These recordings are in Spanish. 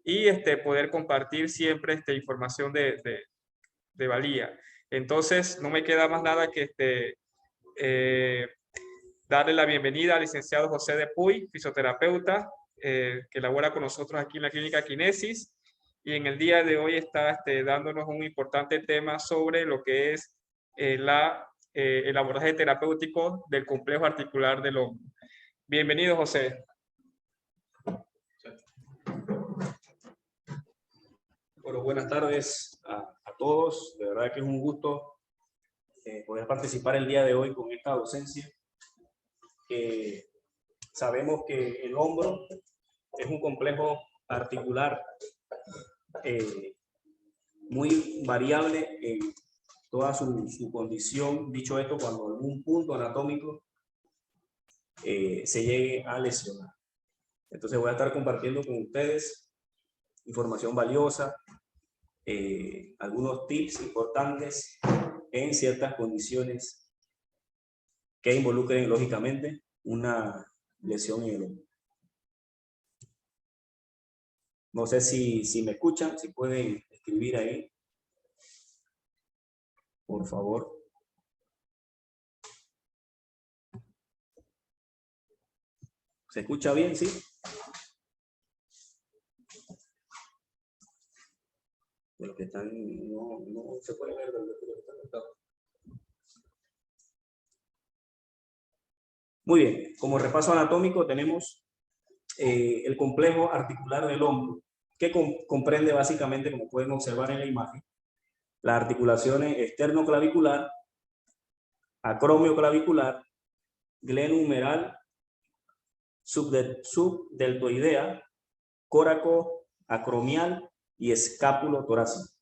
y poder compartir siempre información de valía. Entonces, no me queda más nada que darle la bienvenida al licenciado José de Puy, fisioterapeuta, que labora con nosotros aquí en la Clínica Kinesis, y en el día de hoy está dándonos un importante tema sobre lo que es el abordaje terapéutico del complejo articular del hombro. Bienvenido, José. Bueno, buenas tardes a todos. De verdad que es un gusto poder participar el día de hoy con esta docencia. Sabemos que el hombro es un complejo articular muy variable en toda su condición. Dicho esto, cuando algún punto anatómico se llegue a lesionar. Entonces voy a estar compartiendo con ustedes información valiosa, algunos tips importantes en ciertas condiciones que involucren lógicamente una lesión en el hombro. No sé si me escuchan, si pueden escribir ahí, por favor. ¿Se escucha bien, sí? De los que están, no se puede ver de los que están conectados. Muy bien, como repaso anatómico tenemos el complejo articular del hombro, que comprende básicamente, como pueden observar en la imagen, las articulaciones esternoclavicular, acromioclavicular, glenumeral, subdeltoidea, coracoacromial y escápulo torácico.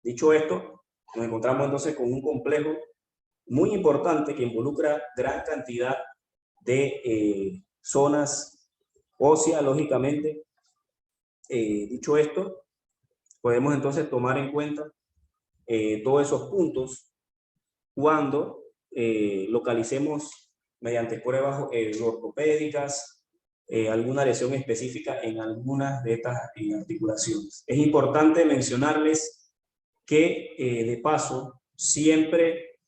Dicho esto, nos encontramos entonces con un complejo muy importante que involucra gran cantidad de zonas óseas, lógicamente. Dicho esto, podemos entonces tomar en cuenta todos esos puntos cuando localicemos mediante pruebas ortopédicas alguna lesión específica en algunas de estas articulaciones. Es importante mencionarles que de paso siempre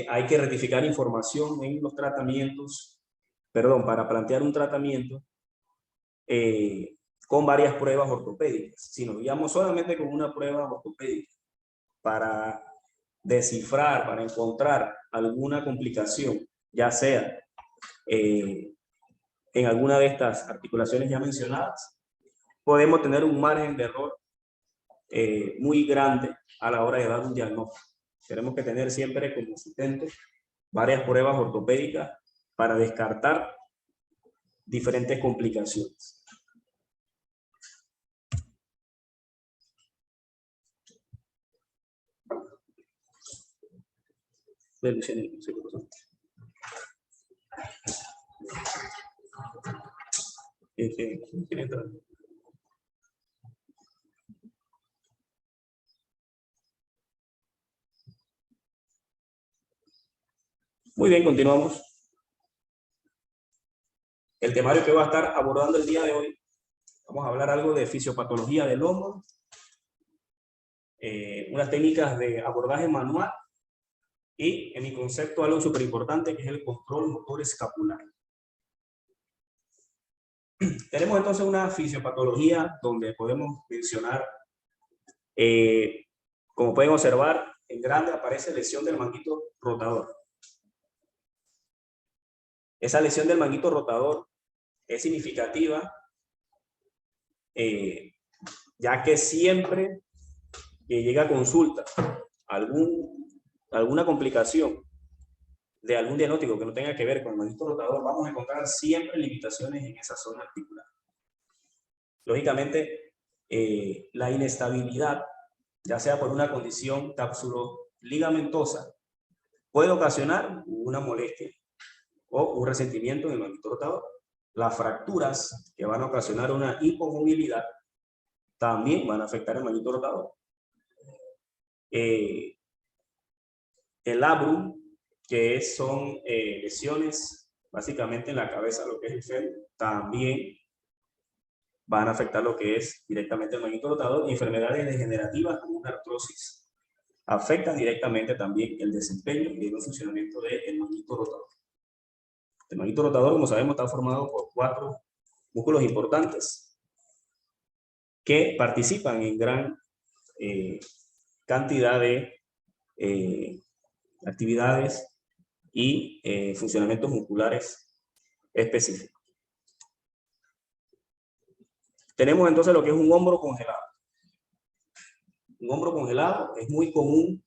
hay que rectificar información en los tratamientos, para plantear un tratamiento con varias pruebas ortopédicas. Si nos guiamos solamente con una prueba ortopédica para descifrar, para encontrar alguna complicación, ya sea en alguna de estas articulaciones ya mencionadas, podemos tener un margen de error muy grande a la hora de dar un diagnóstico. Tenemos que tener siempre como sustento varias pruebas ortopédicas para descartar diferentes complicaciones. Muy bien, continuamos. El temario que va a estar abordando el día de hoy, vamos a hablar algo de fisiopatología del hombro, unas técnicas de abordaje manual y, en mi concepto, algo súper importante que es el control motor escapular. Tenemos entonces una fisiopatología donde podemos mencionar, como pueden observar, en grande aparece lesión del manguito rotador. Esa lesión del manguito rotador es significativa, ya que siempre que llega a consulta alguna complicación de algún diagnóstico que no tenga que ver con el manguito rotador, vamos a encontrar siempre limitaciones en esa zona articular. Lógicamente, la inestabilidad, ya sea por una condición capsulo-ligamentosa, puede ocasionar una molestia o un resentimiento en el manguito rotador. Las fracturas que van a ocasionar una hipomovilidad también van a afectar el manguito rotador. El labrum, que son lesiones básicamente en la cabeza, lo que es el fémur, también van a afectar lo que es directamente el manguito rotador, y enfermedades degenerativas como una artrosis afectan directamente también el desempeño y el funcionamiento del manguito rotador. El manguito rotador, como sabemos, está formado por 4 músculos importantes que participan en gran cantidad de actividades y funcionamientos musculares específicos. Tenemos entonces lo que es un hombro congelado. Un hombro congelado es muy común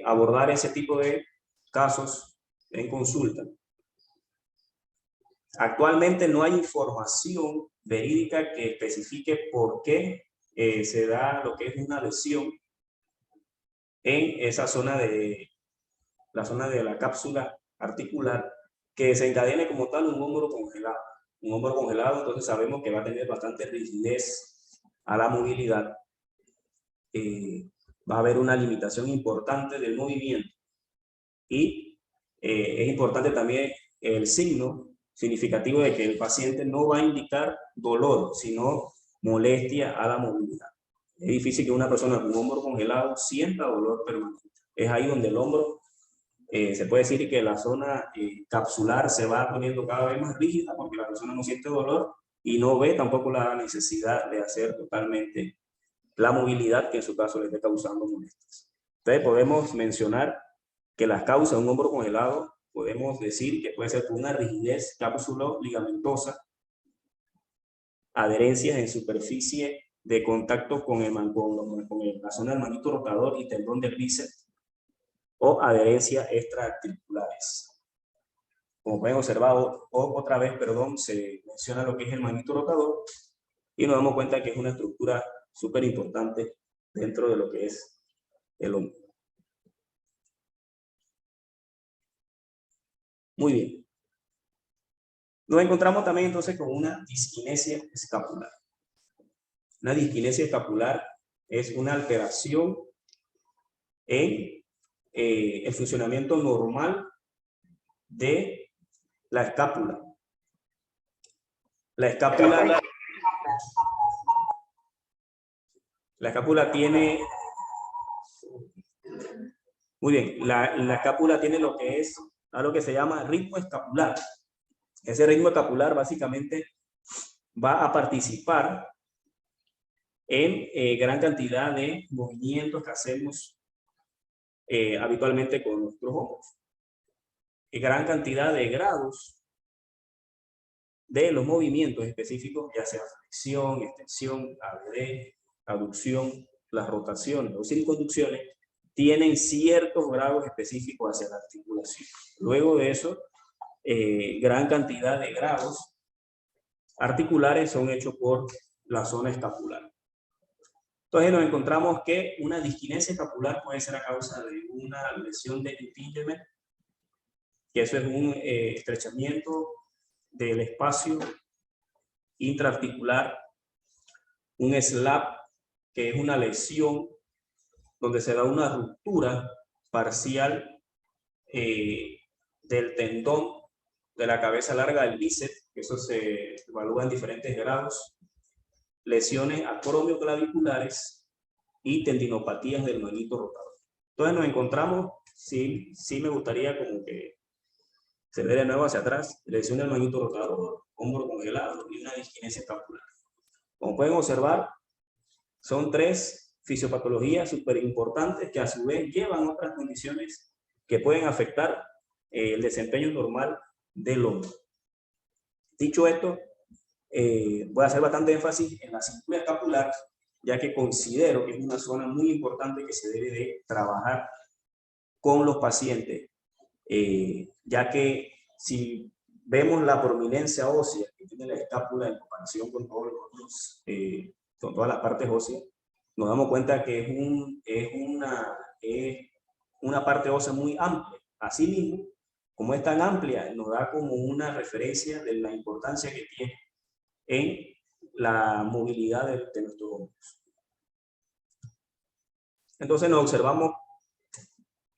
abordar ese tipo de casos en consulta. Actualmente no hay información verídica que especifique por qué se da lo que es una lesión en esa zona de la cápsula articular que desencadene como tal un hombro congelado. Un hombro congelado, entonces sabemos que va a tener bastante rigidez a la movilidad. Va a haber una limitación importante del movimiento, y es importante también el signo significativo de que el paciente no va a indicar dolor, sino molestia a la movilidad. Es difícil que una persona con un hombro congelado sienta dolor permanente. Es ahí donde el hombro, se puede decir que la zona capsular se va poniendo cada vez más rígida, porque la persona no siente dolor y no ve tampoco la necesidad de hacer totalmente la movilidad que en su caso le esté causando molestias. Entonces podemos mencionar que las causas de un hombro congelado, podemos decir que puede ser por una rigidez cápsulo-ligamentosa, adherencias en superficie de contacto con la zona del manguito rotador y tendón del bíceps, o adherencias extraarticulares. Como pueden observar, otra vez, se menciona lo que es el manguito rotador, y nos damos cuenta que es una estructura súper importante dentro de lo que es el hombro. Muy bien. Nos encontramos también entonces con una disquinesia escapular. Una disquinesia escapular es una alteración en el funcionamiento normal de la escápula. La escápula tiene... Muy bien, la escápula tiene lo que es algo que se llama ritmo escapular. Ese ritmo escapular básicamente va a participar en gran cantidad de movimientos que hacemos habitualmente con nuestros hombros. En gran cantidad de grados de los movimientos específicos, ya sea flexión, extensión, ABD, aducción, las rotaciones o circunducciones, tienen ciertos grados específicos hacia la articulación. Luego de eso, gran cantidad de grados articulares son hechos por la zona escapular. Entonces nos encontramos que una disquinesia escapular puede ser a causa de una lesión de impingement, que eso es un estrechamiento del espacio intraarticular, un SLAP, que es una lesión donde se da una ruptura parcial del tendón de la cabeza larga del bíceps, que eso se evalúa en diferentes grados, lesiones acromioclaviculares y tendinopatías del manguito rotador. Entonces nos encontramos, sí me gustaría como que se ve de nuevo hacia atrás, lesión del manguito rotador, hombro congelado y una disquinesia escapular. Como pueden observar, son 3 fisiopatologías súper importantes que a su vez llevan otras condiciones que pueden afectar el desempeño normal del hombro. Dicho esto, voy a hacer bastante énfasis en la cintura escapular, ya que considero que es una zona muy importante que se debe de trabajar con los pacientes, ya que si vemos la prominencia ósea que tiene la escápula en comparación con todos los otros, con todas las partes óseas, nos damos cuenta que es una parte ósea muy amplia. Asimismo, como es tan amplia, nos da como una referencia de la importancia que tiene en la movilidad de nuestros hombros. Entonces nos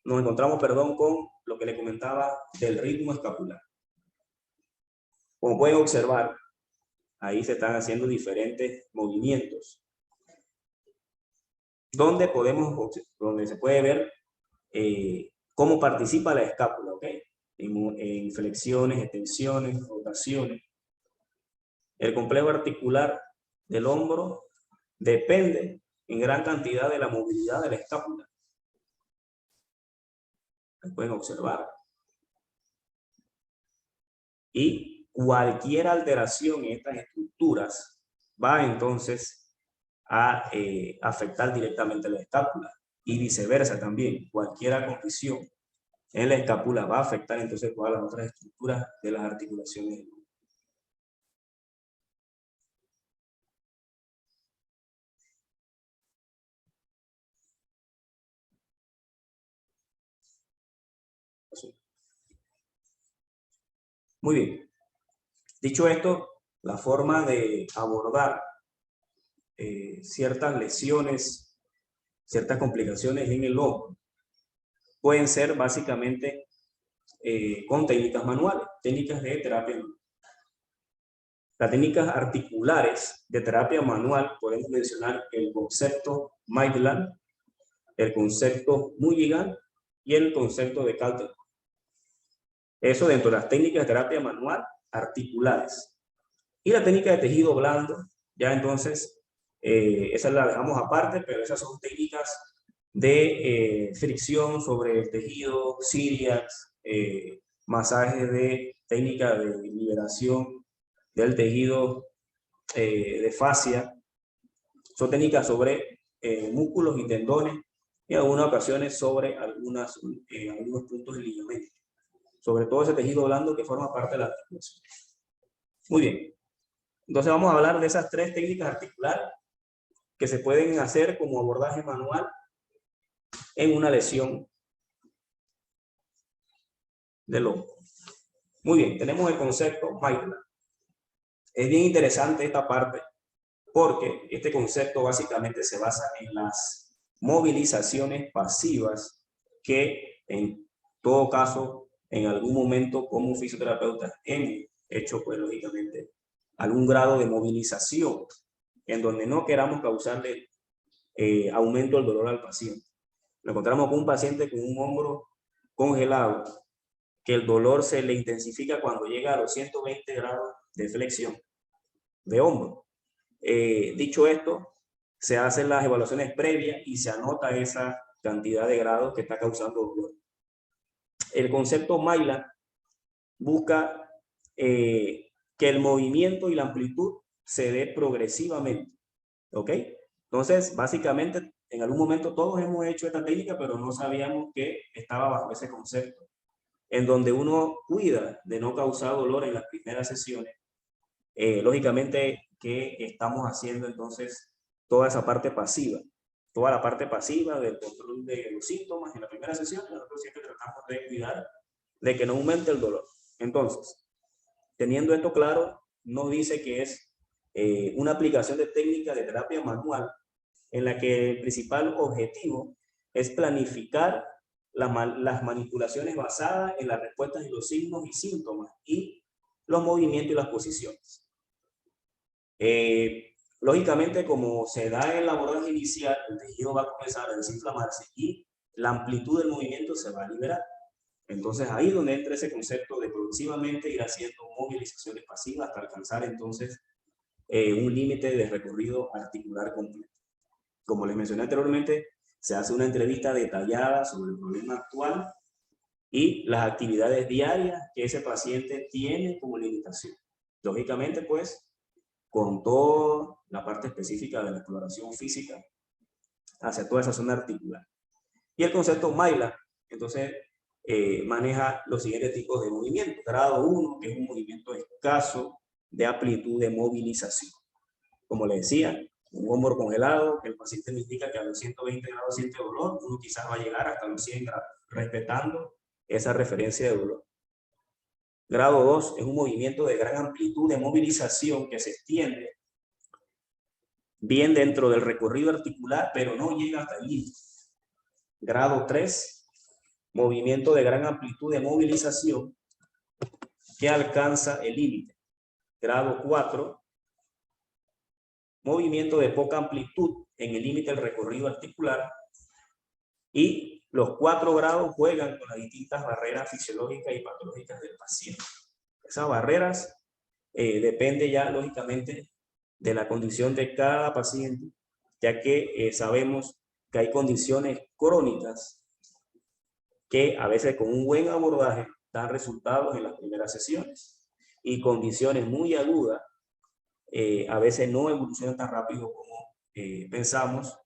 encontramos con lo que le comentaba del ritmo escapular. Como pueden observar, ahí se están haciendo diferentes movimientos, donde se puede ver cómo participa la escápula, ¿ok? En flexiones, extensiones, rotaciones. El complejo articular del hombro depende en gran cantidad de la movilidad de la escápula. Lo pueden observar. Y cualquier alteración en estas estructuras va entonces a afectar directamente la escápula. Y viceversa también, cualquier condición en la escápula va a afectar entonces todas las otras estructuras de las articulaciones. Muy bien. Dicho esto, la forma de abordar ciertas lesiones, ciertas complicaciones en el hombro, pueden ser básicamente con técnicas manuales, técnicas de terapia manual. Las técnicas articulares de terapia manual podemos mencionar el concepto Maitland, el concepto Mulligan y el concepto de Calder. Eso dentro de las técnicas de terapia manual articulares. Y la técnica de tejido blando, ya entonces, esa la dejamos aparte, pero esas son técnicas de fricción sobre el tejido, ciliax, masajes de técnica de liberación del tejido de fascia. Son técnicas sobre músculos y tendones y en algunas ocasiones sobre algunos puntos de ligamento. Sobre todo ese tejido blando que forma parte de la articulación. Muy bien. Entonces vamos a hablar de esas tres técnicas articulares que se pueden hacer como abordaje manual en una lesión del hombro. Muy bien, tenemos el concepto Maitland. Es bien interesante esta parte porque este concepto básicamente se basa en las movilizaciones pasivas que en todo caso en algún momento como fisioterapeutas hemos hecho pues lógicamente algún grado de movilización en donde no queramos causarle aumento del dolor al paciente. Nos encontramos con un paciente con un hombro congelado, que el dolor se le intensifica cuando llega a los 120 grados de flexión de hombro. Dicho esto, se hacen las evaluaciones previas y se anota esa cantidad de grados que está causando dolor. El concepto Maitland busca que el movimiento y la amplitud se dé progresivamente, ¿ok? Entonces, básicamente, en algún momento todos hemos hecho esta técnica, pero no sabíamos que estaba bajo ese concepto, en donde uno cuida de no causar dolor en las primeras sesiones. Lógicamente que estamos haciendo entonces toda esa parte pasiva, toda la parte pasiva del control de los síntomas en la primera sesión. Nosotros siempre tratamos de cuidar de que no aumente el dolor. Entonces, teniendo esto claro, nos dice que es una aplicación de técnica de terapia manual en la que el principal objetivo es planificar las manipulaciones basadas en las respuestas de los signos y síntomas y los movimientos y las posiciones. Lógicamente, como se da en el abordaje inicial, el tejido va a comenzar a desinflamarse y la amplitud del movimiento se va a liberar. Entonces, ahí es donde entra ese concepto de progresivamente ir haciendo movilizaciones pasivas hasta alcanzar entonces un límite de recorrido articular completo. Como les mencioné anteriormente, se hace una entrevista detallada sobre el problema actual y las actividades diarias que ese paciente tiene como limitación. Lógicamente, pues, con toda la parte específica de la exploración física hacia toda esa zona articular. Y el concepto Maitland, entonces, maneja los siguientes tipos de movimientos. Grado 1, que es un movimiento escaso de amplitud de movilización. Como le decía, un hombro congelado, que el paciente me indica que a los 120 grados siente dolor, uno quizás va a llegar hasta los 100 grados, respetando esa referencia de dolor. Grado 2 es un movimiento de gran amplitud de movilización que se extiende bien dentro del recorrido articular, pero no llega hasta el límite. Grado 3, movimiento de gran amplitud de movilización que alcanza el límite. Grado 4, movimiento de poca amplitud en el límite del recorrido articular. Y los 4 grados juegan con las distintas barreras fisiológicas y patológicas del paciente. Esas barreras depende ya, lógicamente, de la condición de cada paciente, ya que sabemos que hay condiciones crónicas que a veces con un buen abordaje dan resultados en las primeras sesiones, y condiciones muy agudas a veces no evolucionan tan rápido como pensamos,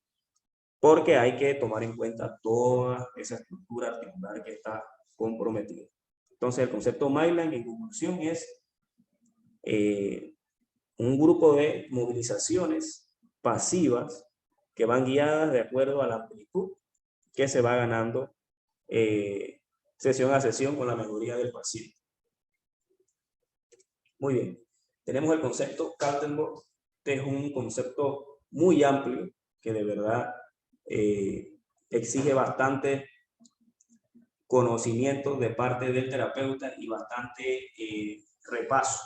porque hay que tomar en cuenta toda esa estructura articular que está comprometida. Entonces, el concepto Maitland en conclusión es un grupo de movilizaciones pasivas que van guiadas de acuerdo a la amplitud que se va ganando sesión a sesión con la mejoría del paciente. Muy bien. Tenemos el concepto Kaltenborn. Este es un concepto muy amplio que de verdad exige bastante conocimiento de parte del terapeuta y bastante repaso.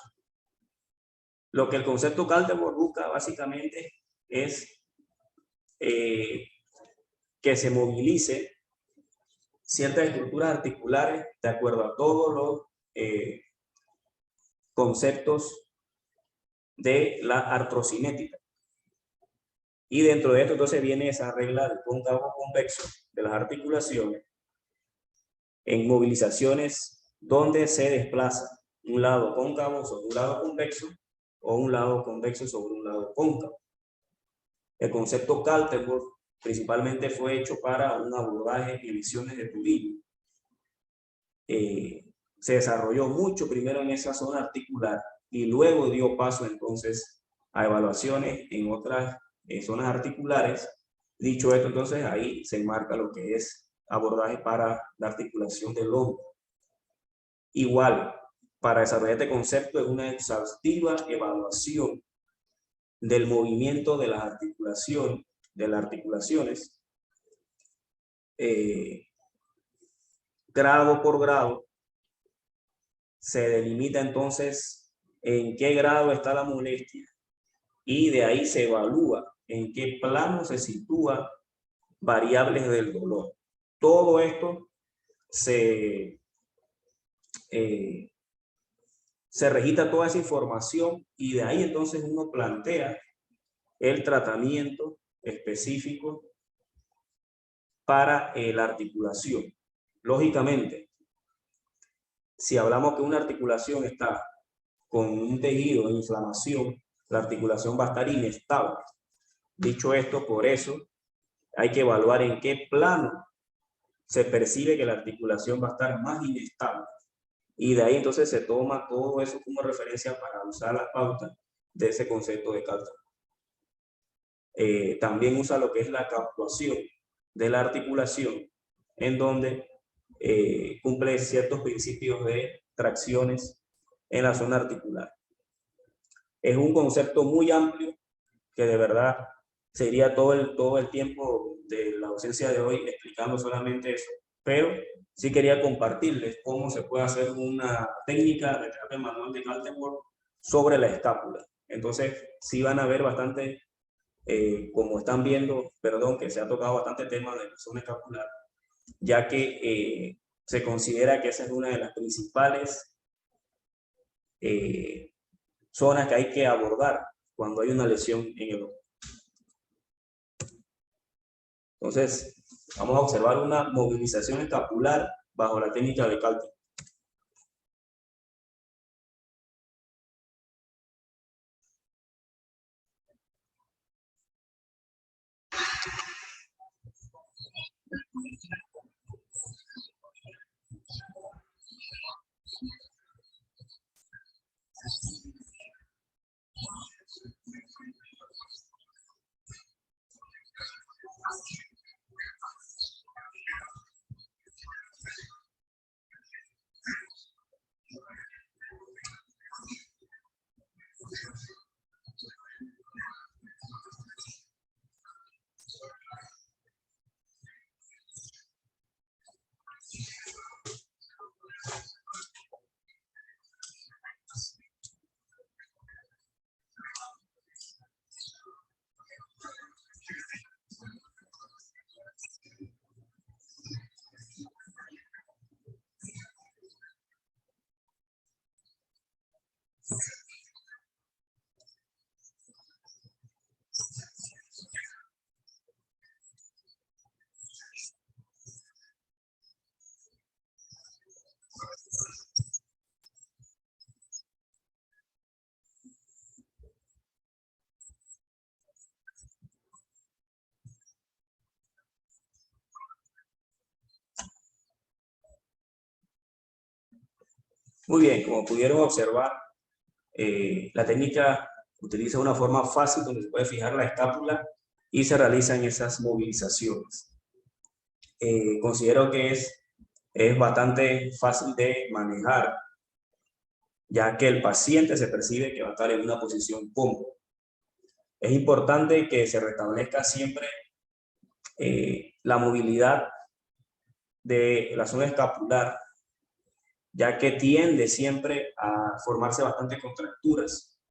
Lo que el concepto Kaltenborn busca básicamente es que se movilice ciertas estructuras articulares de acuerdo a todos los conceptos de la artrocinética. Y dentro de esto entonces viene esa regla del cóncavo convexo de las articulaciones en movilizaciones donde se desplaza un lado cóncavo sobre un lado convexo o un lado convexo sobre un lado cóncavo. El concepto Kaltenborn principalmente fue hecho para un abordaje de lesiones de tobillo. Se desarrolló mucho primero en esa zona articular y luego dio paso entonces a evaluaciones en otras zonas articulares. Dicho esto, entonces ahí se enmarca lo que es abordaje para la articulación del hombro. Igual, para desarrollar este concepto es una exhaustiva evaluación del movimiento de las articulaciones, grado por grado. Se delimita entonces en qué grado está la molestia y de ahí se evalúa en qué plano se sitúan variables del dolor. Todo esto se registra toda esa información y de ahí entonces uno plantea el tratamiento específico para la articulación. Lógicamente, si hablamos que una articulación está con un tejido en inflamación, la articulación va a estar inestable. Dicho esto, por eso hay que evaluar en qué plano se percibe que la articulación va a estar más inestable. Y de ahí entonces se toma todo eso como referencia para usar las pautas de ese concepto de Kaltenborn. También usa lo que es la actuación de la articulación, en donde cumple ciertos principios de tracciones en la zona articular. Es un concepto muy amplio que de verdad sería todo el tiempo de la ausencia de hoy explicando solamente eso, pero sí quería compartirles cómo se puede hacer una técnica de terapia manual de Kaltenborn sobre la escápula. Entonces, sí van a ver bastante, como están viendo, perdón, que se ha tocado bastante tema de la zona escapular, ya que se considera que esa es una de las principales zonas que hay que abordar cuando hay una lesión en el hombro. Entonces, vamos a observar una movilización escapular bajo la técnica de Kaltenborn. Muy bien, como pudieron observar, la técnica utiliza una forma fácil donde se puede fijar la escápula y se realizan esas movilizaciones. Considero que es bastante fácil de manejar, ya que el paciente se percibe que va a estar en una posición cómoda. Es importante que se restablezca siempre la movilidad de la zona escapular, ya que tiende siempre a formarse bastantes contracturas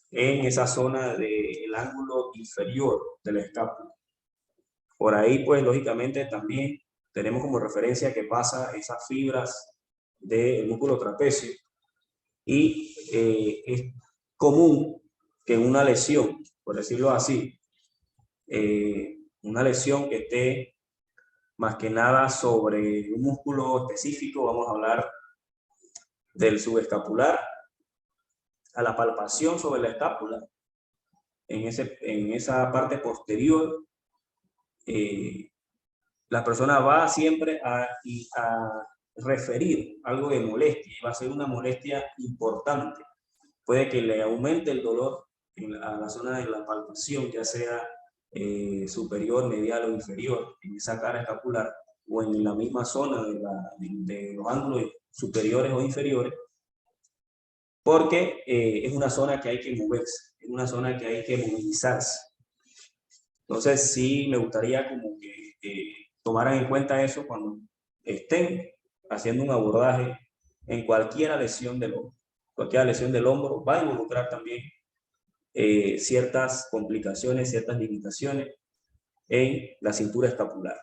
en esa zona del ángulo inferior de la escápula. Por ahí, pues, lógicamente también tenemos como referencia que pasa esas fibras del músculo trapecio y es común que una lesión, por decirlo así, una lesión que esté más que nada sobre un músculo específico, vamos a hablar del subescapular, a la palpación sobre la escápula, en esa parte posterior, la persona va siempre a referir algo de molestia, y va a ser una molestia importante. Puede que le aumente el dolor a la zona de la palpación, ya sea superior, medial o inferior, en esa cara escapular, o en la misma zona de los ángulos superiores o inferiores, porque es una zona que hay que moverse, es una zona que hay que movilizarse. Entonces, sí me gustaría como que tomaran en cuenta eso cuando estén haciendo un abordaje en cualquier lesión del hombro. Cualquier lesión del hombro va a involucrar también ciertas complicaciones, ciertas limitaciones en la cintura escapular,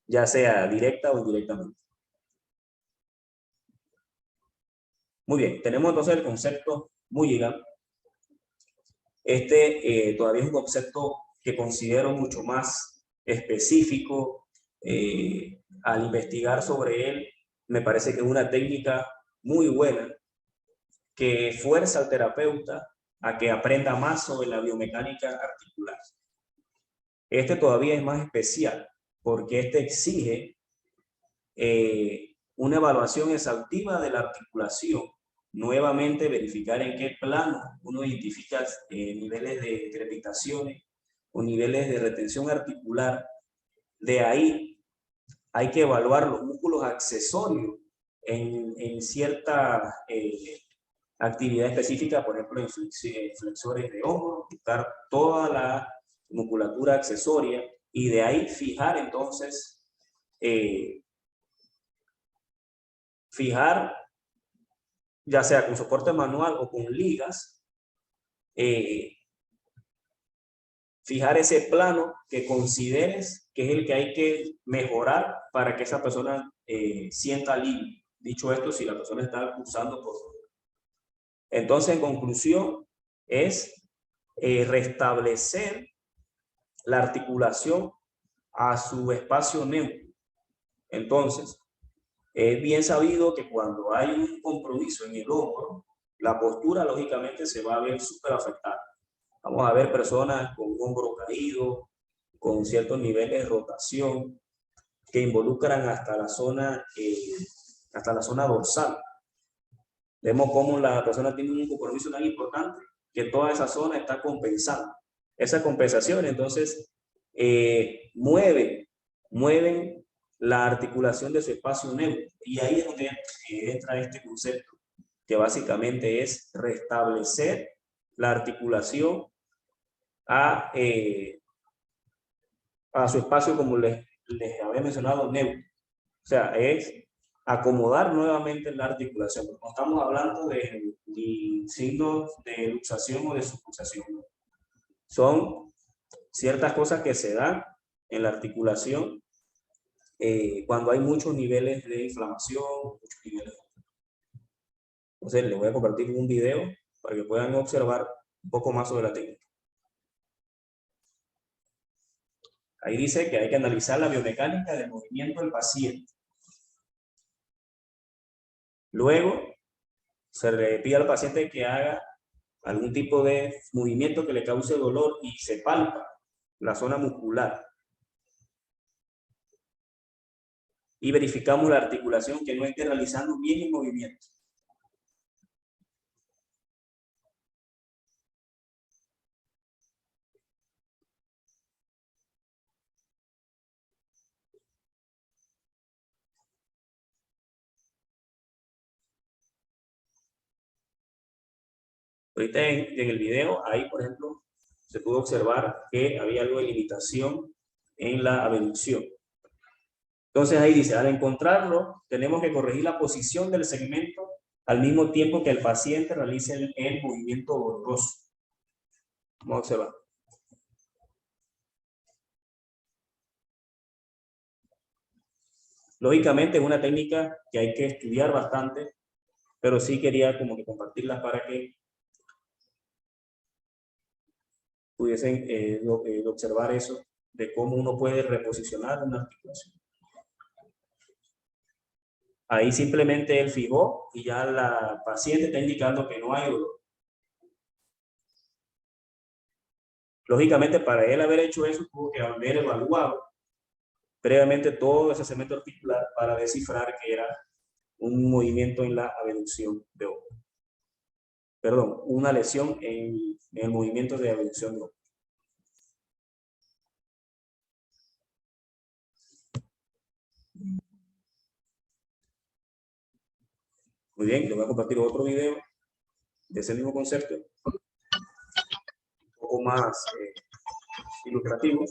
ya sea directa o indirectamente. Muy bien, tenemos entonces el concepto Mulligan. Todavía es un concepto que considero mucho más específico. Al investigar sobre él, me parece que es una técnica muy buena que fuerza al terapeuta a que aprenda más sobre la biomecánica articular. Todavía es más especial porque exige una evaluación exhaustiva de la articulación. Nuevamente verificar en qué plano uno identifica niveles de crepitaciones o niveles de retención articular. De ahí hay que evaluar los músculos accesorios en cierta actividad específica, por ejemplo, en flexores de hombro, buscar toda la musculatura accesoria y de ahí fijar entonces, ya sea con soporte manual o con ligas, fijar ese plano que consideres que es el que hay que mejorar para que esa persona sienta alivio. Dicho esto, si la persona está cursando por... Entonces, en conclusión, es restablecer la articulación a su espacio neutro. Entonces, es bien sabido que cuando hay un compromiso en el hombro, la postura lógicamente se va a ver súper afectada. Vamos a ver personas con un hombro caído, con ciertos niveles de rotación que involucran hasta la zona dorsal. Vemos cómo la persona tiene un compromiso tan importante que toda esa zona está compensando. Esa compensación, entonces, mueven la articulación de su espacio neutro. Y ahí es donde entra este concepto, que básicamente es restablecer la articulación a su espacio, como les había mencionado, neutro. O sea, es acomodar nuevamente la articulación. No estamos hablando de signos de luxación o de subluxación. Son ciertas cosas que se dan en la articulación cuando hay muchos niveles de inflamación, muchos niveles. Entonces, les voy a compartir un video para que puedan observar un poco más sobre la técnica. Ahí dice que hay que analizar la biomecánica del movimiento del paciente. Luego, se le pide al paciente que haga algún tipo de movimiento que le cause dolor y se palpa la zona muscular. Y verificamos la articulación que no esté realizando bien el movimiento. Ahorita en el video, ahí por ejemplo, se pudo observar que había algo de limitación en la abducción. Entonces ahí dice, al encontrarlo, tenemos que corregir la posición del segmento al mismo tiempo que el paciente realice el movimiento doloroso. Vamos a observar. Lógicamente es una técnica que hay que estudiar bastante, pero sí quería como que compartirlas para que pudiesen observar eso, de cómo uno puede reposicionar una articulación. Ahí simplemente él fijó y ya la paciente está indicando que no hay dolor. Lógicamente, para él haber hecho eso, tuvo que haber evaluado previamente todo ese segmento articular para descifrar que era un movimiento en la abducción de ojo. Perdón, una lesión en el movimiento de abducción de ojo. Muy bien, le voy a compartir otro video de ese mismo concepto, un poco más ilustrativo.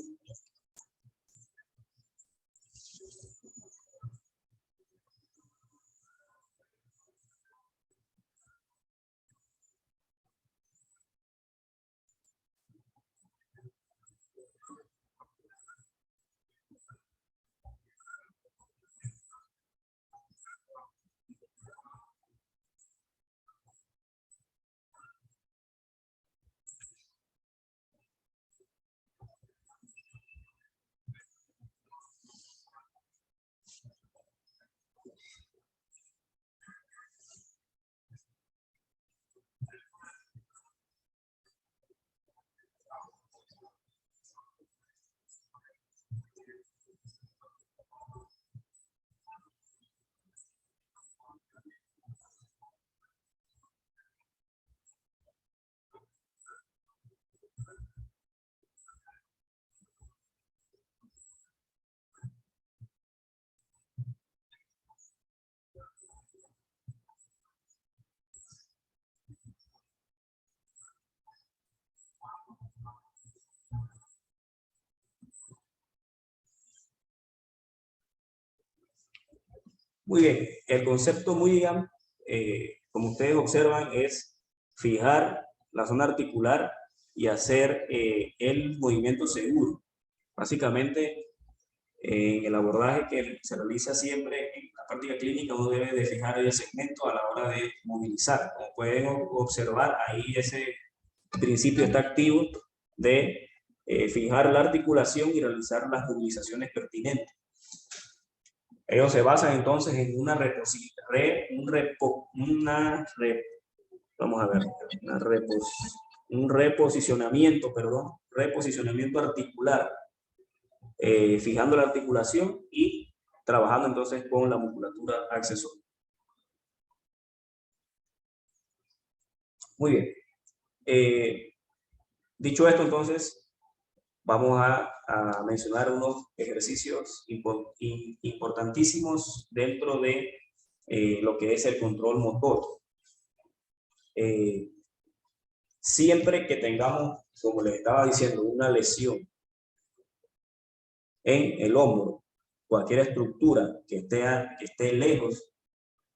Muy bien, el concepto Mulligan, como ustedes observan, es fijar la zona articular y hacer el movimiento seguro. Básicamente, en el abordaje que se realiza siempre en la práctica clínica, uno debe de fijar el segmento a la hora de movilizar. Como pueden observar, ahí ese principio está activo de fijar la articulación y realizar las movilizaciones pertinentes. Ellos se basan entonces en un reposicionamiento articular, fijando la articulación y trabajando entonces con la musculatura accesoria. Muy bien. Dicho esto, entonces, vamos a mencionar unos ejercicios importantísimos dentro de lo que es el control motor. Siempre que tengamos, como les estaba diciendo, una lesión en el hombro, cualquier estructura que esté lejos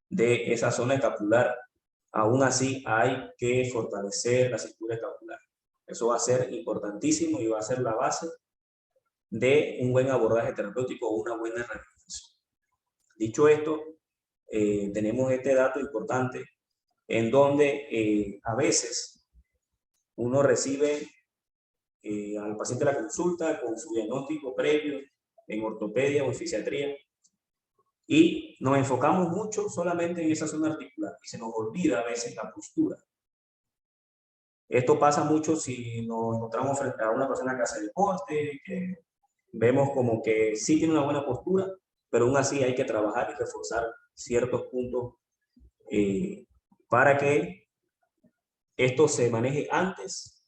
de esa zona escapular, aún así hay que fortalecer la cintura escapular. Eso va a ser importantísimo y va a ser la base de un buen abordaje terapéutico o una buena rehabilitación. Dicho esto, tenemos este dato importante en donde a veces uno recibe al paciente la consulta con su diagnóstico previo en ortopedia o en fisiatría y nos enfocamos mucho solamente en esa zona articular y se nos olvida a veces la postura. Esto pasa mucho si nos encontramos frente a una persona que hace deporte, que vemos como que sí tiene una buena postura, pero aún así hay que trabajar y reforzar ciertos puntos para que esto se maneje antes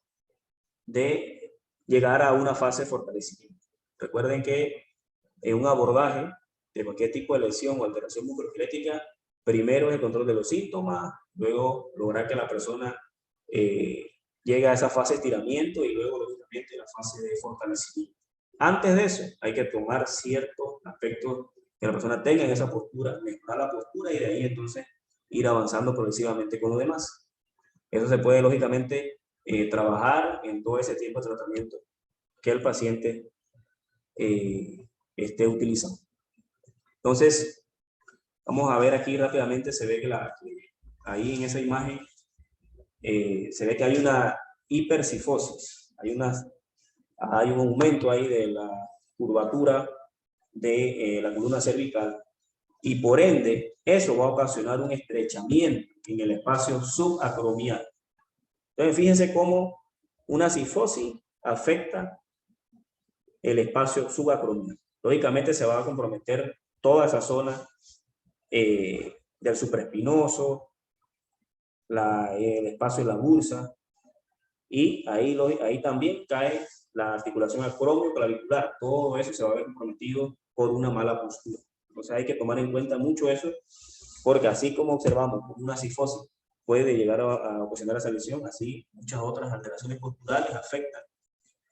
de llegar a una fase de fortalecimiento. Recuerden que en un abordaje de cualquier tipo de lesión o alteración musculoesquelética, primero es el control de los síntomas, luego lograr que la persona llegue a esa fase de estiramiento y luego lógicamente la fase de fortalecimiento. Antes de eso hay que tomar ciertos aspectos que la persona tenga en esa postura, mejorar la postura y de ahí entonces ir avanzando progresivamente con lo demás. Eso se puede lógicamente trabajar en todo ese tiempo de tratamiento que el paciente esté utilizando. Entonces, vamos a ver aquí rápidamente, se ve que ahí en esa imagen se ve que hay una hipercifosis, hay un aumento ahí de la curvatura de la columna cervical y por ende eso va a ocasionar un estrechamiento en el espacio subacromial. Entonces, fíjense cómo una cifosis afecta el espacio subacromial. Lógicamente se va a comprometer toda esa zona del supraespinoso, el espacio de la bursa, y ahí también cae la articulación acromioclavicular. Todo eso se va a ver comprometido por una mala postura. Entonces hay que tomar en cuenta mucho eso, porque así como observamos una cifosis puede llegar a ocasionar esa lesión, así muchas otras alteraciones posturales afectan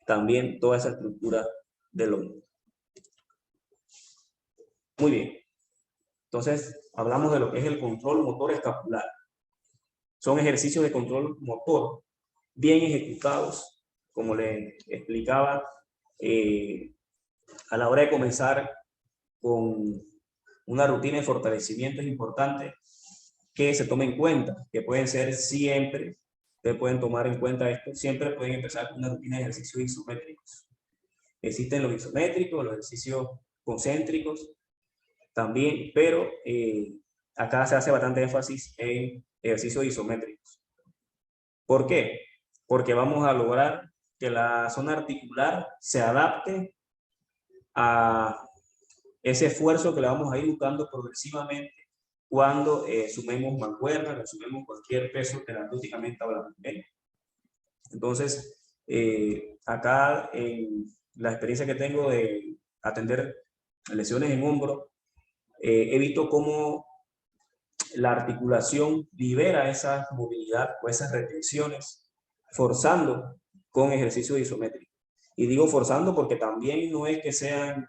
también toda esa estructura del hombro. Muy bien. Entonces, hablamos de lo que es el control motor escapular. Son ejercicios de control motor bien ejecutados, como le explicaba, a la hora de comenzar con una rutina de fortalecimiento es importante que se tome en cuenta, que pueden ser siempre, ustedes pueden tomar en cuenta esto, siempre pueden empezar con una rutina de ejercicios isométricos. Existen los isométricos, los ejercicios concéntricos también, pero acá se hace bastante énfasis en ejercicios isométricos. ¿Por qué? Porque vamos a lograr que la zona articular se adapte a ese esfuerzo que le vamos a ir buscando progresivamente cuando sumemos mancuernas, sumemos cualquier peso terapéuticamente hablando. Entonces, acá en la experiencia que tengo de atender lesiones en hombro, he visto cómo la articulación libera esa movilidad o esas retenciones forzando con ejercicios isométricos. Y digo forzando porque también no es que sean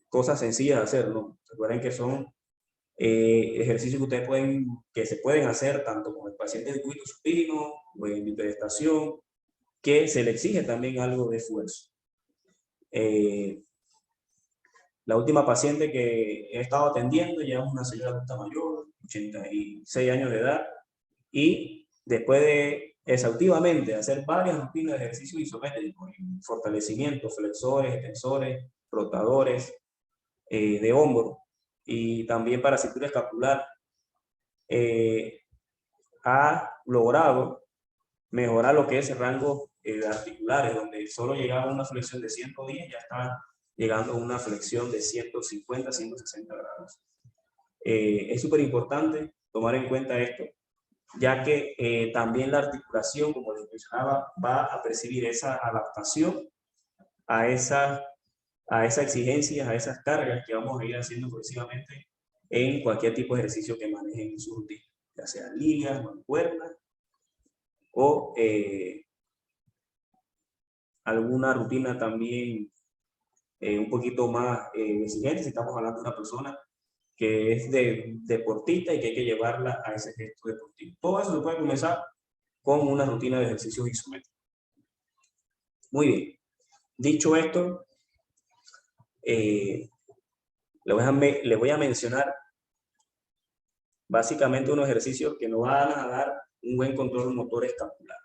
cosas sencillas de hacer, ¿no? Recuerden que son ejercicios que se pueden hacer tanto con el paciente de cúbito supino o en hiperestación, que se le exige también algo de esfuerzo. La última paciente que he estado atendiendo ya es una señora adulta mayor, 86 años de edad, y después de exhaustivamente hacer varias rutinas de ejercicio isométrico, fortalecimiento, flexores, extensores, rotadores de hombro y también para cintura escapular, ha logrado mejorar lo que es el rango articulares, donde solo llegaba a una flexión de 110, ya está llegando a una flexión de 150, 160 grados. Es súper importante tomar en cuenta esto, ya que también la articulación, como les mencionaba, va a percibir esa adaptación a esas exigencias, a esas cargas que vamos a ir haciendo progresivamente en cualquier tipo de ejercicio que manejen en su rutina, ya sea ligas, mancuernas o alguna rutina también un poquito más exigente, si estamos hablando de una persona que es deportista y que hay que llevarla a ese gesto deportivo. Todo eso se puede comenzar con una rutina de ejercicios isométricos. Muy bien. Dicho esto, le voy a mencionar básicamente unos ejercicios que nos van a dar un buen control motor escapular.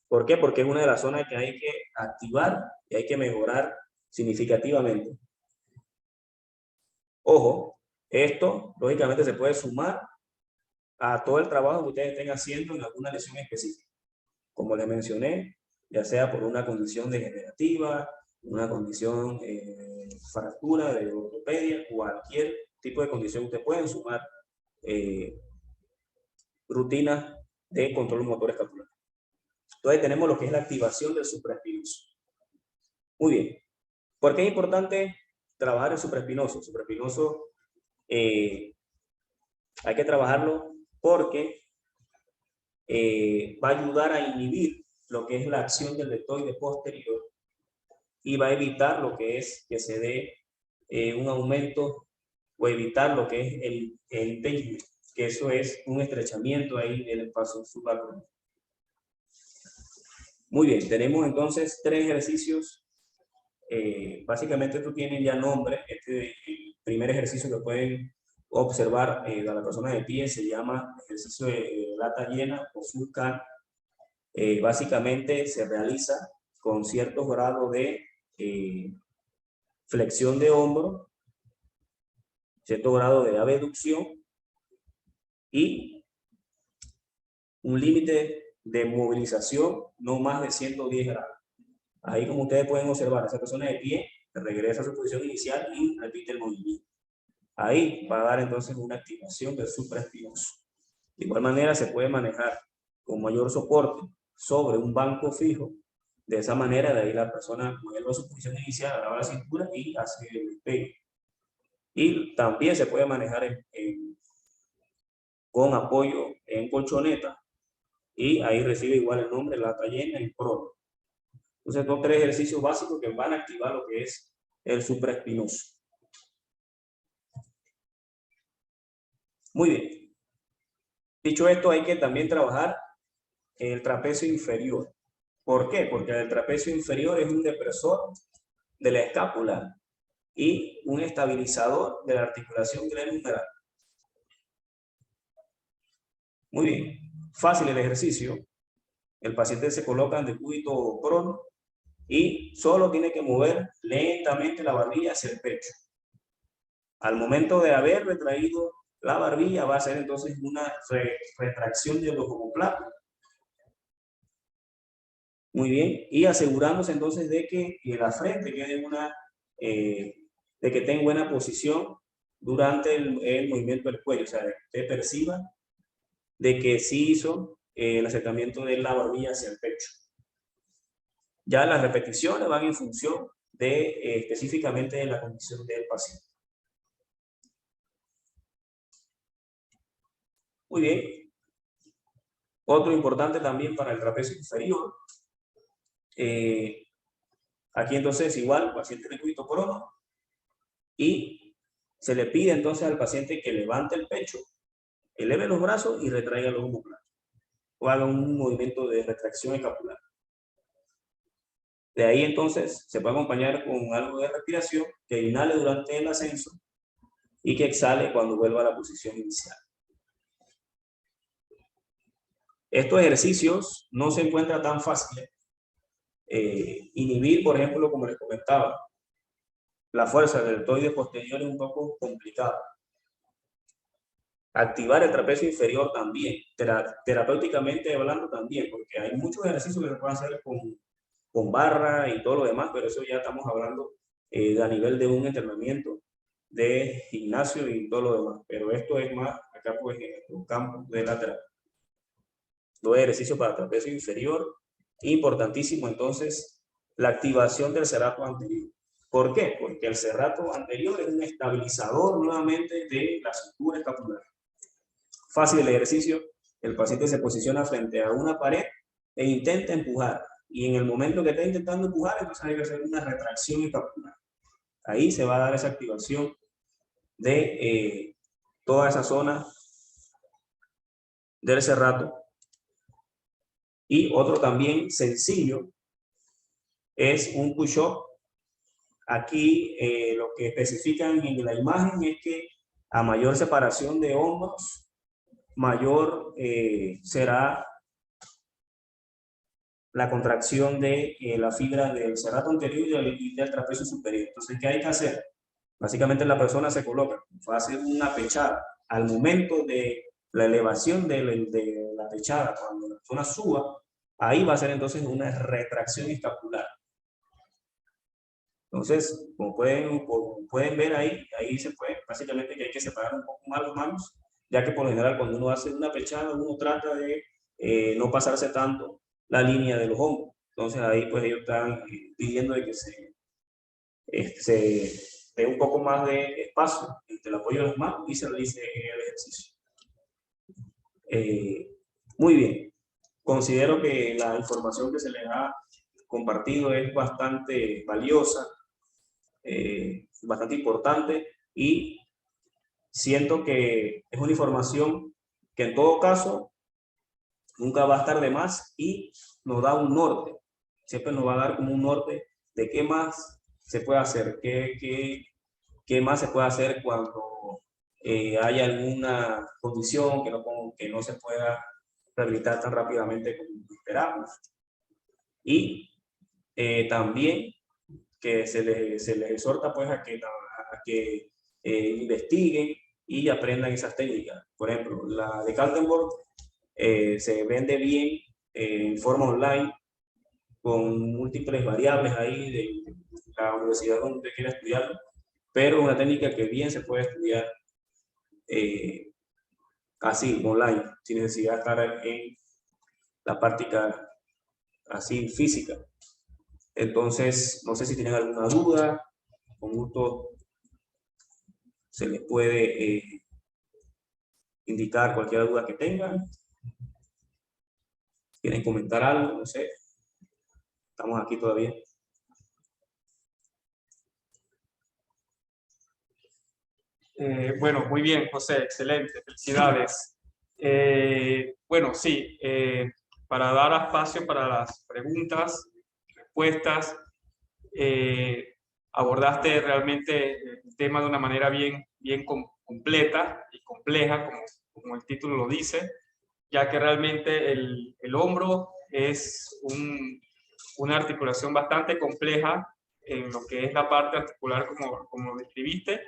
¿Por qué? Porque es una de las zonas que hay que activar y hay que mejorar significativamente. Ojo, esto lógicamente se puede sumar a todo el trabajo que ustedes estén haciendo en alguna lesión específica. Como les mencioné, ya sea por una condición degenerativa, una condición fractura de ortopedia, cualquier tipo de condición, ustedes pueden sumar rutinas de control motor escapular. Entonces tenemos lo que es la activación del supraespinoso. Muy bien. ¿Por qué es importante trabajar el supraespinoso? El supraespinoso hay que trabajarlo porque va a ayudar a inhibir lo que es la acción del deltoide posterior y va a evitar lo que es que se dé un aumento o evitar lo que es el impingement, que eso es un estrechamiento ahí del espacio subaracnoideo. Muy bien, tenemos entonces 3 ejercicios. Básicamente estos tienen ya nombre. El primer ejercicio que pueden observar a la persona de pie se llama ejercicio de lata llena o full can. Básicamente se realiza con ciertos grados de flexión de hombro, cierto grado de abducción y un límite de movilización no más de 110 grados. Ahí, como ustedes pueden observar, esa persona de pie regresa a su posición inicial y repite el movimiento. Ahí va a dar entonces una activación del supraespinoso. De igual manera se puede manejar con mayor soporte sobre un banco fijo. De esa manera, de ahí la persona vuelve a su posición inicial, agarra la cintura y hace el despegue. Y también se puede manejar con apoyo en colchoneta y ahí recibe igual el nombre, lata llena y prono. Entonces, son 3 ejercicios básicos que van a activar lo que es el supraespinoso. Muy bien. Dicho esto, hay que también trabajar el trapecio inferior. ¿Por qué? Porque el trapecio inferior es un depresor de la escápula y un estabilizador de la articulación glenohumeral. Muy bien. Fácil el ejercicio. El paciente se coloca en decúbito prono y solo tiene que mover lentamente la barbilla hacia el pecho. Al momento de haber retraído la barbilla, va a hacer entonces una retracción de los omoplatos. Muy bien, y asegurándose entonces de que la frente quede de que tenga buena posición durante el movimiento del cuello, o sea, de que usted perciba de que sí hizo el acercamiento de la barbilla hacia el pecho. Ya las repeticiones van en función de específicamente de la condición del paciente. Muy bien. Otro importante también para el trapecio inferior. Aquí entonces igual, paciente de cúbito prono y se le pide entonces al paciente que levante el pecho, eleve los brazos y retraiga los omoplatos o haga un movimiento de retracción escapular. De ahí entonces se puede acompañar con algo de respiración, que inhale durante el ascenso y que exhale cuando vuelva a la posición inicial. Estos ejercicios no se encuentran tan fáciles. Inhibir, por ejemplo, como les comentaba, la fuerza del deltoide posterior es un poco complicado. Activar el trapecio inferior también, terapéuticamente hablando también, porque hay muchos ejercicios que se pueden hacer con barra y todo lo demás, pero eso ya estamos hablando a nivel de un entrenamiento de gimnasio y todo lo demás. Pero esto es más acá pues en el campo de la terapia. 2 ejercicios para trapecio inferior. Importantísimo entonces la activación del serrato anterior. ¿Por qué? Porque el serrato anterior es un estabilizador nuevamente de la cintura escapular. Fácil el ejercicio. El paciente se posiciona frente a una pared e intenta empujar. Y en el momento que está intentando empujar, entonces hay que hacer una retracción escapular. Ahí se va a dar esa activación de toda esa zona del serrato. Y otro también sencillo es un push-up. Aquí lo que especifican en la imagen es que a mayor separación de hombros, mayor será la contracción de la fibra del serrato anterior y del trapecio superior. Entonces, ¿qué hay que hacer? Básicamente la persona se coloca, va a hacer una pechada. Al momento de la elevación de la pechada, cuando la persona suba, ahí va a ser entonces una retracción escapular. Entonces, como pueden ver ahí se puede, básicamente que hay que separar un poco más las manos, ya que por lo general cuando uno hace una pechada, uno trata de no pasarse tanto la línea de los hombros. Entonces ahí pues ellos están pidiendo de que se dé un poco más de espacio entre el apoyo de las manos y se realice el ejercicio. Muy bien. Considero que la información que se les ha compartido es bastante valiosa, bastante importante, y siento que es una información que en todo caso nunca va a estar de más y nos da un norte. Siempre nos va a dar como un norte de qué más se puede hacer, qué más se puede hacer cuando haya alguna condición que no se pueda rehabilitar tan rápidamente como esperamos. Y también que se les exhorta pues a que investiguen y aprendan esas técnicas. Por ejemplo, la de Kaltenborg se vende bien en forma online, con múltiples variables ahí de la universidad donde usted quiera estudiar, pero una técnica que bien se puede estudiar así, online, sin necesidad de estar en la práctica así física. Entonces, no sé si tienen alguna duda, con gusto se les puede indicar cualquier duda que tengan. ¿Quieren comentar algo? No sé. Estamos aquí todavía. Bueno, muy bien, José, excelente, felicidades. Bueno, sí, para dar espacio para las preguntas, respuestas, abordaste realmente el tema de una manera bien completa y compleja, como el título lo dice, ya que realmente el hombro es una articulación bastante compleja en lo que es la parte articular como lo describiste,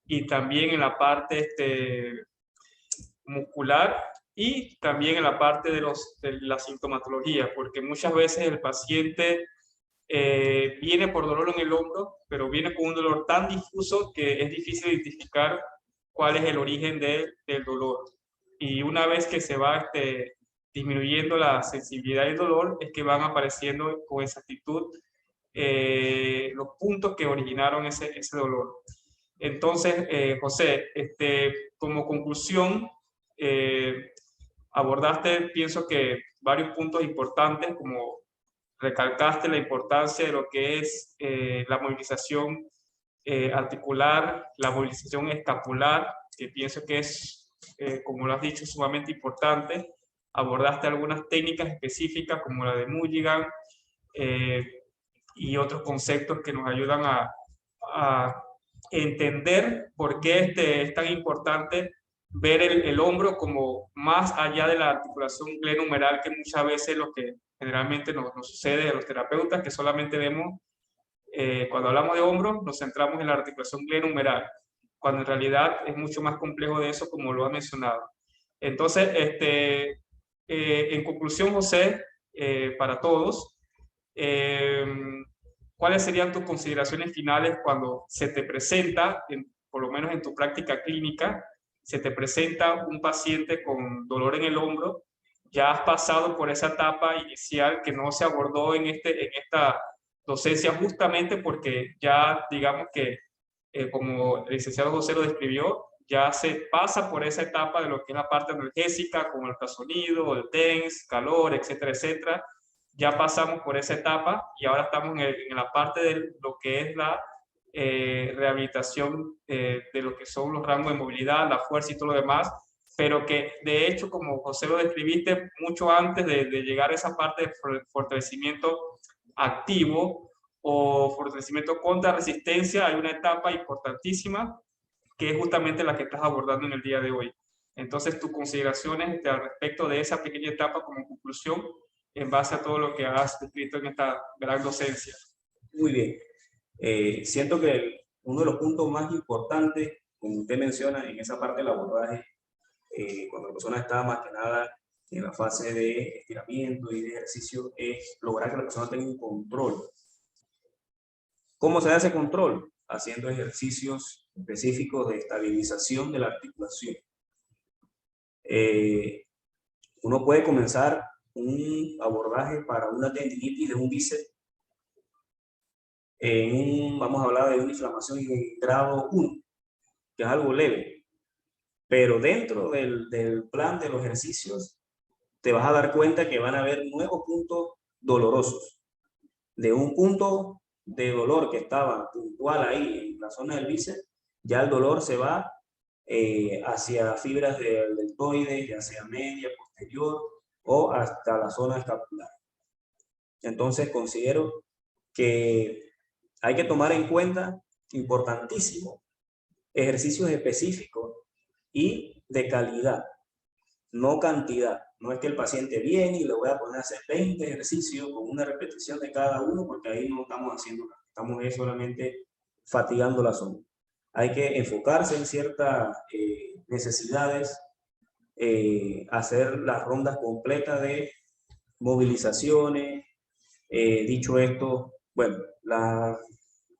y también en la parte muscular, y también en la parte de la sintomatología, porque muchas veces el paciente viene por dolor en el hombro, pero viene con un dolor tan difuso que es difícil identificar cuál es el origen del dolor. Y una vez que se va disminuyendo la sensibilidad del dolor, es que van apareciendo con exactitud los puntos que originaron ese dolor. Entonces, José, como conclusión, abordaste, pienso que varios puntos importantes, como recalcaste la importancia de lo que es la movilización articular, la movilización escapular, que pienso que es, como lo has dicho, sumamente importante. Abordaste algunas técnicas específicas como la de Mulligan y otros conceptos que nos ayudan a entender por qué es tan importante ver el hombro como más allá de la articulación glenohumeral, que muchas veces lo que generalmente nos sucede a los terapeutas, que solamente vemos, cuando hablamos de hombro, nos centramos en la articulación glenohumeral, cuando en realidad es mucho más complejo de eso, como lo ha mencionado. Entonces, en conclusión, José, para todos, ¿cuáles serían tus consideraciones finales cuando se te presenta, por lo menos en tu práctica clínica, se te presenta un paciente con dolor en el hombro? Ya has pasado por esa etapa inicial que no se abordó en esta docencia, justamente porque ya digamos que, como el licenciado José lo describió, ya se pasa por esa etapa de lo que es la parte analgésica, como el ultrasonido, el TENS, calor, etcétera, etcétera. Ya pasamos por esa etapa y ahora estamos en la parte de lo que es la rehabilitación de lo que son los rangos de movilidad, la fuerza y todo lo demás, pero que de hecho, como José lo describiste, mucho antes de llegar a esa parte de fortalecimiento activo o fortalecimiento contra resistencia, hay una etapa importantísima que es justamente la que estás abordando en el día de hoy. Entonces, tus consideraciones al respecto de esa pequeña etapa como conclusión en base a todo lo que has descrito en esta gran docencia. Muy bien. Siento que uno de los puntos más importantes, como usted menciona, en esa parte del abordaje, cuando la persona está más que nada en la fase de estiramiento y de ejercicio, es lograr que la persona tenga un control. ¿Cómo se hace control? Haciendo ejercicios específicos de estabilización de la articulación. Uno puede comenzar un abordaje para una tendinitis de un bíceps vamos a hablar de una inflamación en grado 1, que es algo leve, pero dentro del plan de los ejercicios te vas a dar cuenta que van a haber nuevos puntos dolorosos. De un punto de dolor que estaba puntual ahí en la zona del bíceps, ya el dolor se va hacia fibras del deltoides, ya sea media, posterior o hasta la zona escapular. Entonces considero que hay que tomar en cuenta, importantísimo, ejercicios específicos y de calidad, no cantidad. No es que el paciente viene y le voy a poner a hacer 20 ejercicios con una repetición de cada uno, porque ahí no estamos haciendo nada, estamos solamente fatigando la zona. Hay que enfocarse en ciertas necesidades, hacer las rondas completas de movilizaciones. Dicho esto, bueno,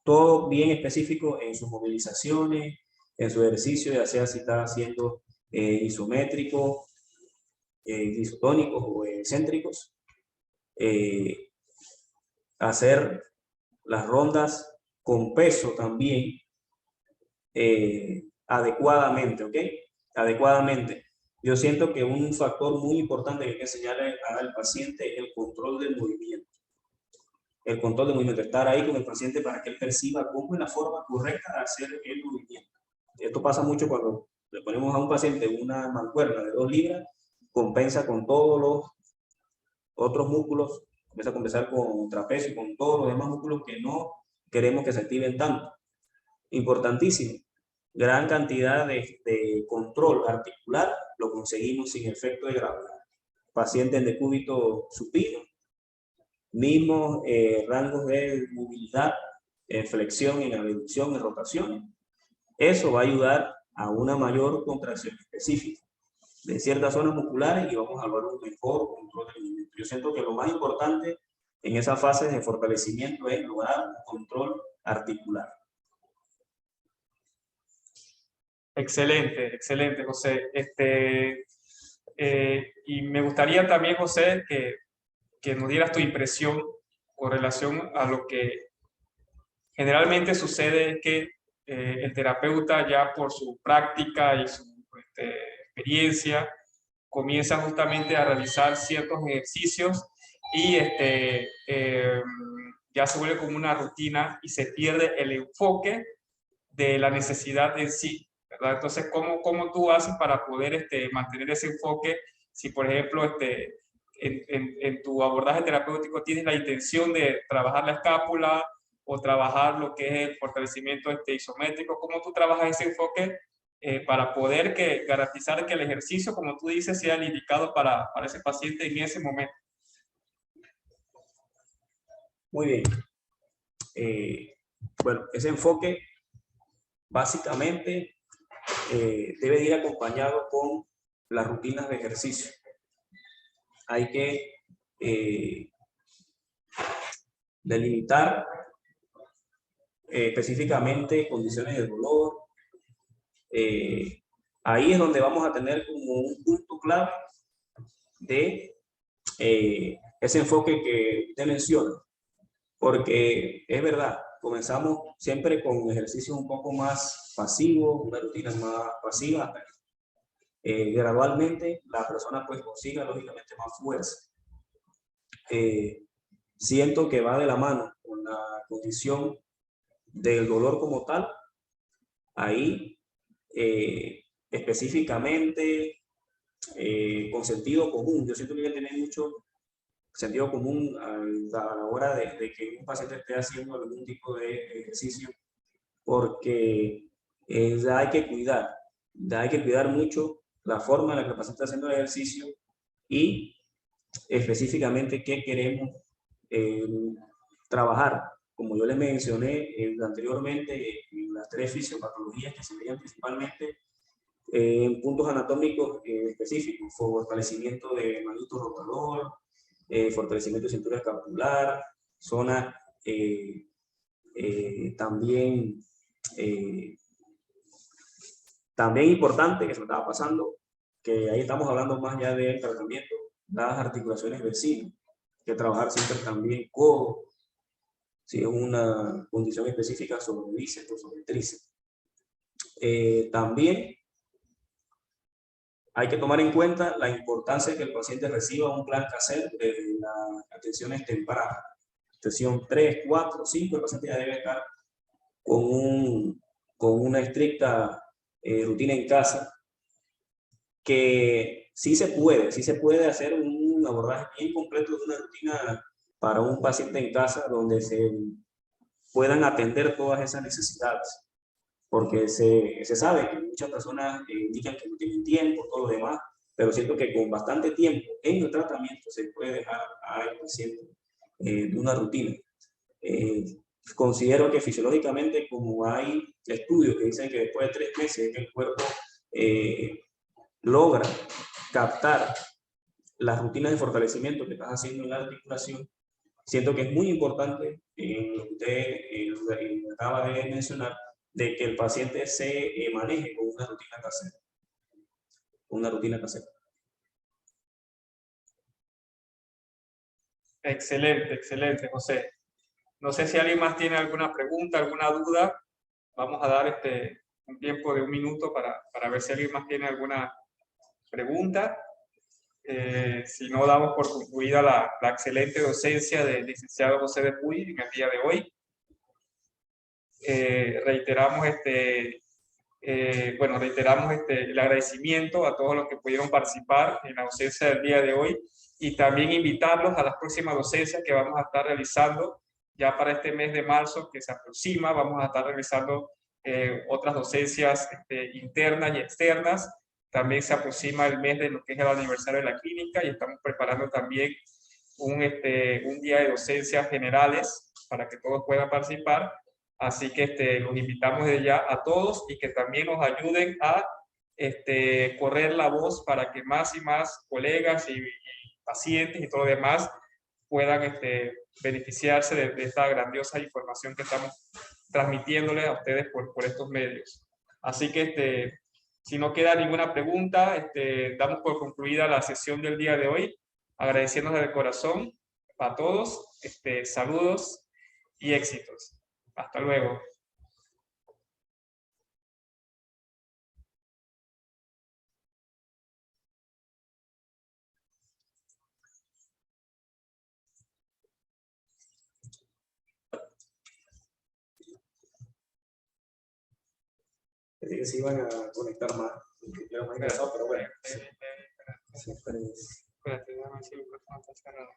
todo bien específico en sus movilizaciones, en su ejercicio, ya sea si está haciendo isométricos, isotónicos o excéntricos. Hacer las rondas con peso también adecuadamente, ¿ok? Adecuadamente. Yo siento que un factor muy importante que hay que enseñarle al paciente es el control del movimiento. El control del movimiento, estar ahí con el paciente para que él perciba cómo es la forma correcta de hacer el movimiento. Esto pasa mucho cuando le ponemos a un paciente una mancuerna de 2 libras, compensa con todos los otros músculos, comienza a compensar con trapecio y con todos los demás músculos que no queremos que se activen tanto. Importantísimo, gran cantidad de control articular lo conseguimos sin efecto de gravedad. Paciente en decúbito supino, mismos rangos de movilidad, en flexión, en abducción, en rotación. Eso va a ayudar a una mayor contracción específica de ciertas zonas musculares y vamos a lograr un mejor control del movimiento. Yo siento que lo más importante en esa fase de fortalecimiento es lograr un control articular. Excelente, excelente, José. Y me gustaría también, José, que nos dieras tu impresión con relación a lo que generalmente sucede, es que el terapeuta ya por su práctica y su experiencia comienza justamente a realizar ciertos ejercicios y ya se vuelve como una rutina y se pierde el enfoque de la necesidad en sí, ¿verdad? Entonces, ¿cómo tú haces para poder mantener ese enfoque si, por ejemplo, en tu abordaje terapéutico tienes la intención de trabajar la escápula o trabajar lo que es el fortalecimiento isométrico? ¿Cómo tú trabajas ese enfoque para poder garantizar que el ejercicio, como tú dices, sea el indicado para ese paciente en ese momento? Muy bien. Bueno, ese enfoque básicamente debe ir acompañado con las rutinas de ejercicio. Hay que delimitar específicamente condiciones de dolor. Ahí es donde vamos a tener como un punto clave de ese enfoque que usted menciona, porque es verdad, comenzamos siempre con ejercicios un poco más pasivos, una rutina más pasiva, gradualmente la persona pues consiga lógicamente más fuerza. Siento que va de la mano con la condición del dolor como tal. Ahí específicamente con sentido común, yo siento que hay que tener mucho sentido común a la hora de que un paciente esté haciendo algún tipo de ejercicio, porque ya hay que cuidar mucho la forma en la que el paciente está haciendo el ejercicio y específicamente qué queremos trabajar. Como yo les mencioné anteriormente, en las 3 fisiopatologías que se veían principalmente en puntos anatómicos específicos: fortalecimiento de manguito rotador, fortalecimiento de cintura escapular, zona también importante que se me estaba pasando, que ahí estamos hablando más ya del tratamiento, las articulaciones vecinas, que trabajar siempre también codo, si es una condición específica sobre bíceps o sobre tríceps. También hay que tomar en cuenta la importancia de que el paciente reciba un plan caser de las atenciones tempranas. Sesión 3, 4, 5, el paciente ya debe estar con una estricta rutina en casa, que sí se puede hacer un abordaje bien completo de una rutina para un paciente en casa donde se puedan atender todas esas necesidades. Porque se sabe que muchas personas indican que no tienen tiempo, todo lo demás, pero siento que con bastante tiempo en el tratamiento se puede dejar al paciente de una rutina. Considero que fisiológicamente, como hay estudios que dicen que después de 3 meses el cuerpo logra captar las rutinas de fortalecimiento que estás haciendo en la articulación, siento que es muy importante lo que usted acaba de mencionar, de que el paciente se maneje con una rutina casera. Una rutina casera. Excelente, excelente, José. No sé si alguien más tiene alguna pregunta, alguna duda. Vamos a dar un tiempo de 1 minuto para ver si alguien más tiene alguna pregunta. Si no, damos por concluida la excelente docencia del licenciado José de Puy en el día de hoy. Reiteramos el agradecimiento a todos los que pudieron participar en la docencia del día de hoy, y también invitarlos a las próximas docencias que vamos a estar realizando ya para este mes de marzo que se aproxima. Vamos a estar realizando otras docencias internas y externas. También se aproxima el mes de lo que es el aniversario de la clínica y estamos preparando también un día de docencias generales para que todos puedan participar. Así que los invitamos desde ya a todos y que también nos ayuden a correr la voz para que más y más colegas y pacientes y todo lo demás puedan beneficiarse de esta grandiosa información que estamos transmitiéndoles a ustedes por estos medios. Así que si no queda ninguna pregunta, damos por concluida la sesión del día de hoy, agradeciéndonos de corazón a todos, saludos y éxitos. Hasta luego. Pensé que se iban a conectar más, que era más interesado, pero bueno. Espérate, déjame ver si el micrófono está cerrado.